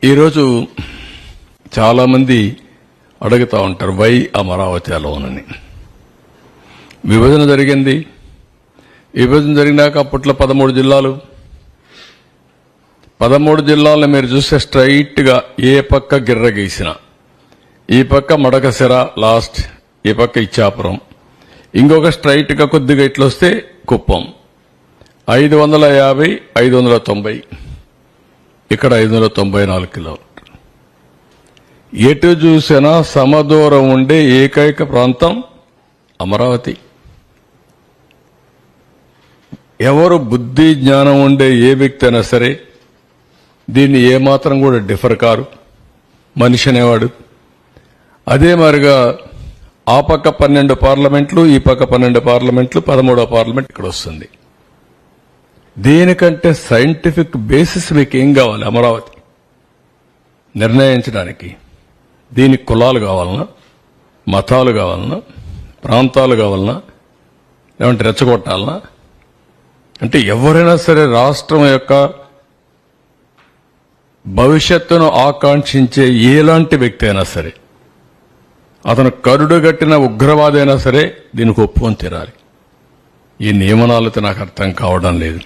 ఈరోజు చాలా మంది అడుగుతా ఉంటారు వై అమరావతి అలోనని. విభజన జరిగింది. విభజన జరిగినాక అప్పట్లో 13 జిల్లాలు. 13 జిల్లాలను మీరు చూస్తే స్ట్రైట్ గా ఏ పక్క గిర్ర గీసిన, ఈ పక్క మడకసిర లాస్ట్, ఈ పక్క ఇచ్చాపురం, ఇంకొక స్ట్రైట్ గా కొద్దిగా ఇట్లొస్తే కుప్పం. 550, 590, ఇక్కడ 594 కిలోమీటర్లు. ఎటు చూసినా సమదూరం ఉండే ఏకైక ప్రాంతం అమరావతి. ఎవరు బుద్ధి జ్ఞానం ఉండే ఏ వ్యక్తి అయినా సరే దీన్ని ఏమాత్రం కూడా డిఫర్ కారు మనిషి అనేవాడు. అదే మరిగా ఆ పక్క 12 పార్లమెంట్లు, ఈ పక్క 12 పార్లమెంట్లు, 13వ పార్లమెంట్ ఇక్కడ వస్తుంది. దీనికంటే సైంటిఫిక్ బేసిస్ మీకు ఏం కావాలి అమరావతి నిర్ణయించడానికి? దీనికి కులాలు కావాలన్నా, మతాలు కావాలన్నా, ప్రాంతాలు కావాలన్నా, లేదంటే రెచ్చగొట్టాలన్నా? అంటే ఎవరైనా సరే రాష్ట్రం యొక్క భవిష్యత్తును ఆకాంక్షించే ఎలాంటి వ్యక్తి అయినా సరే, అతను కరుడుగట్టిన ఉగ్రవాది అయినా సరే దీనికి ఒప్పుకొని తీరాలి. ఈ నియమనాలతో నాకు అర్థం కావడం లేదు.